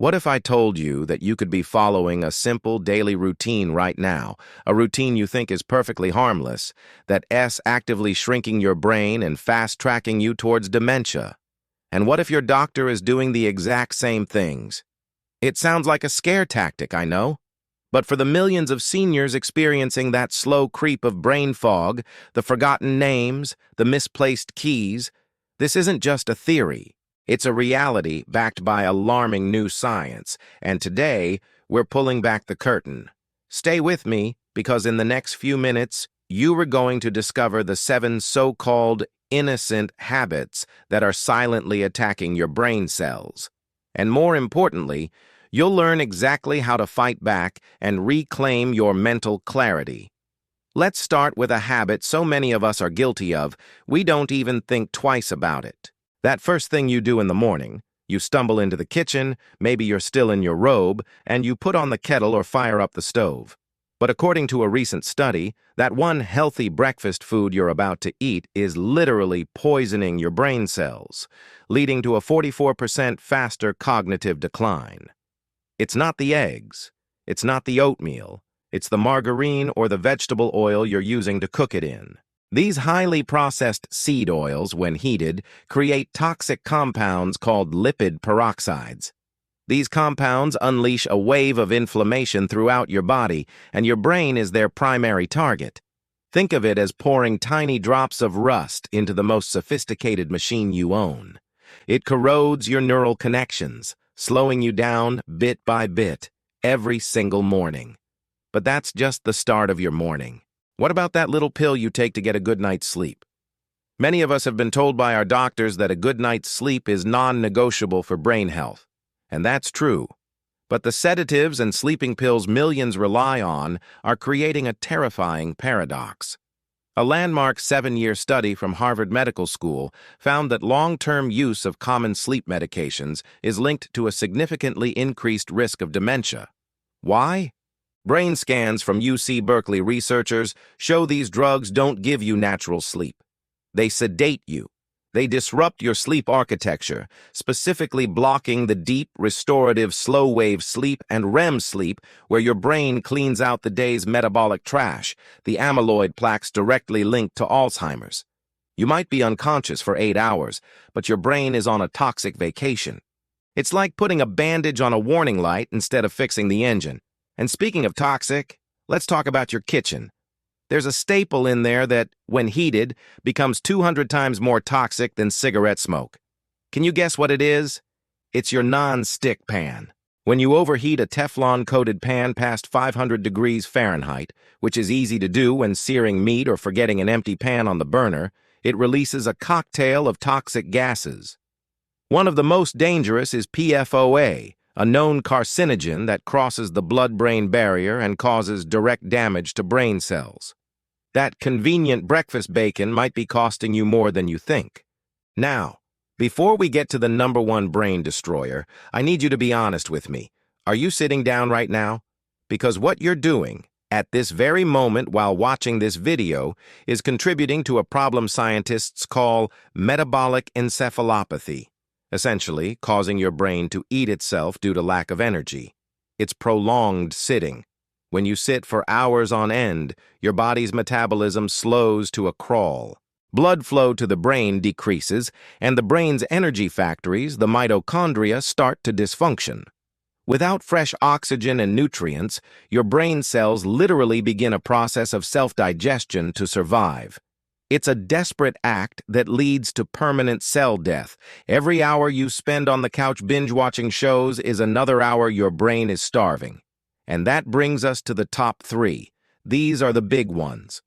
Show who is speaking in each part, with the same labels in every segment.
Speaker 1: What if I told you that you could be following a simple daily routine right now, a routine you think is perfectly harmless, that's actively shrinking your brain and fast-tracking you towards dementia? And what if your doctor is doing the exact same things? It sounds like a scare tactic, I know. But for the millions of seniors experiencing that slow creep of brain fog, the forgotten names, the misplaced keys, this isn't just a theory. It's a reality backed by alarming new science, and today we're pulling back the curtain. Stay with me, because in the next few minutes, you are going to discover the 7 so-called innocent habits that are silently attacking your brain cells. And more importantly, you'll learn exactly how to fight back and reclaim your mental clarity. Let's start with a habit so many of us are guilty of, we don't even think twice about it. That first thing you do in the morning, you stumble into the kitchen, maybe you're still in your robe, and you put on the kettle or fire up the stove. But according to a recent study, that one healthy breakfast food you're about to eat is literally poisoning your brain cells, leading to a 44% faster cognitive decline. It's not the eggs, it's not the oatmeal, it's the margarine or the vegetable oil you're using to cook it in. These highly processed seed oils, when heated, create toxic compounds called lipid peroxides. These compounds unleash a wave of inflammation throughout your body, and your brain is their primary target. Think of it as pouring tiny drops of rust into the most sophisticated machine you own. It corrodes your neural connections, slowing you down bit by bit, every single morning. But that's just the start of your morning. What about that little pill you take to get a good night's sleep? Many of us have been told by our doctors that a good night's sleep is non-negotiable for brain health. And that's true. But the sedatives and sleeping pills millions rely on are creating a terrifying paradox. A landmark 7-year study from Harvard Medical School found that long-term use of common sleep medications is linked to a significantly increased risk of dementia. Why? Brain scans from UC Berkeley researchers show these drugs don't give you natural sleep. They sedate you. They disrupt your sleep architecture, specifically blocking the deep, restorative, slow-wave sleep and REM sleep where your brain cleans out the day's metabolic trash, the amyloid plaques directly linked to Alzheimer's. You might be unconscious for 8 hours, but your brain is on a toxic vacation. It's like putting a bandage on a warning light instead of fixing the engine. And speaking of toxic, let's talk about your kitchen. There's a staple in there that, when heated, becomes 200 times more toxic than cigarette smoke. Can you guess what it is? It's your non-stick pan. When you overheat a Teflon-coated pan past 500 degrees Fahrenheit, which is easy to do when searing meat or forgetting an empty pan on the burner, it releases a cocktail of toxic gases. One of the most dangerous is PFOA, a known carcinogen that crosses the blood-brain barrier and causes direct damage to brain cells. That convenient breakfast bacon might be costing you more than you think. Now, before we get to the #1 brain destroyer, I need you to be honest with me. Are you sitting down right now? Because what you're doing, at this very moment while watching this video, is contributing to a problem scientists call metabolic encephalopathy, essentially causing your brain to eat itself due to lack of energy. It's prolonged sitting. When you sit for hours on end, your body's metabolism slows to a crawl. Blood flow to the brain decreases, and the brain's energy factories, the mitochondria, start to dysfunction. Without fresh oxygen and nutrients, your brain cells literally begin a process of self-digestion to survive. It's a desperate act that leads to permanent cell death. Every hour you spend on the couch binge-watching shows is another hour your brain is starving. And that brings us to the top 3. These are the big ones.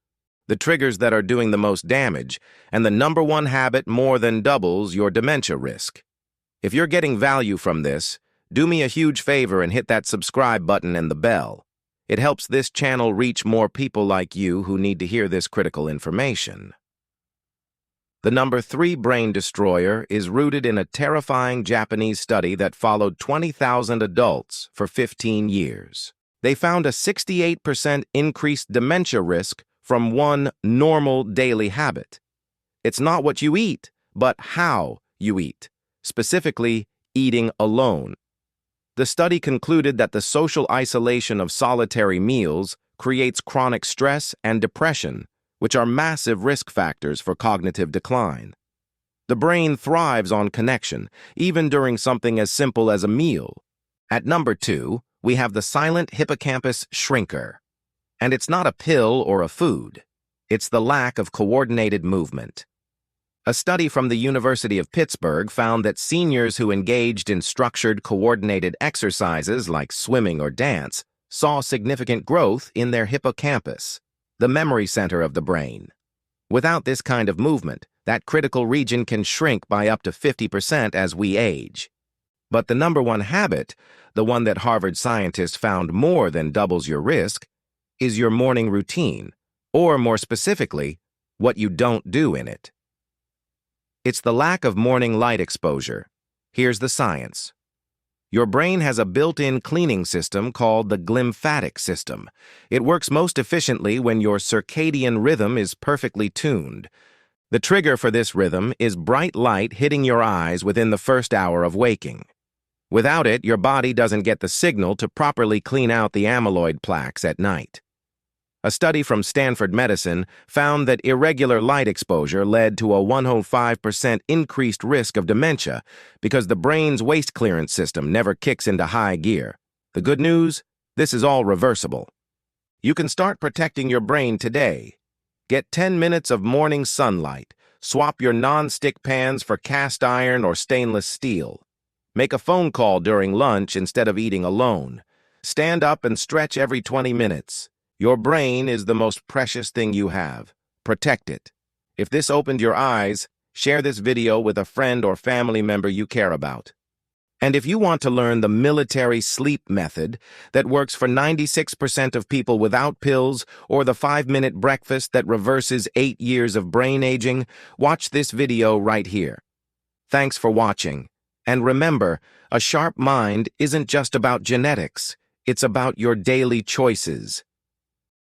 Speaker 1: The triggers that are doing the most damage, and the #1 habit more than doubles your dementia risk. If you're getting value from this, do me a huge favor and hit that subscribe button and the bell. It helps this channel reach more people like you who need to hear this critical information. The #3 brain destroyer is rooted in a terrifying Japanese study that followed 20,000 adults for 15 years. They found a 68% increased dementia risk from one normal daily habit. It's not what you eat, but how you eat, specifically eating alone. The study concluded that the social isolation of solitary meals creates chronic stress and depression, which are massive risk factors for cognitive decline. The brain thrives on connection, even during something as simple as a meal. At number 2, we have the silent hippocampus shrinker. And it's not a pill or a food. It's the lack of coordinated movement. A study from the University of Pittsburgh found that seniors who engaged in structured, coordinated exercises like swimming or dance saw significant growth in their hippocampus, the memory center of the brain. Without this kind of movement, that critical region can shrink by up to 50% as we age. But the number one habit, the one that Harvard scientists found more than doubles your risk, is your morning routine, or more specifically, what you don't do in it. It's the lack of morning light exposure. Here's the science. Your brain has a built-in cleaning system called the glymphatic system. It works most efficiently when your circadian rhythm is perfectly tuned. The trigger for this rhythm is bright light hitting your eyes within the first hour of waking. Without it, your body doesn't get the signal to properly clean out the amyloid plaques at night. A study from Stanford Medicine found that irregular light exposure led to a 105% increased risk of dementia because the brain's waste clearance system never kicks into high gear. The good news? This is all reversible. You can start protecting your brain today. Get 10 minutes of morning sunlight. Swap your non-stick pans for cast iron or stainless steel. Make a phone call during lunch instead of eating alone. Stand up and stretch every 20 minutes. Your brain is the most precious thing you have. Protect it. If this opened your eyes, share this video with a friend or family member you care about. And if you want to learn the military sleep method that works for 96% of people without pills, or the 5-minute breakfast that reverses 8 years of brain aging, watch this video right here. Thanks for watching. And remember, a sharp mind isn't just about genetics. It's about your daily choices.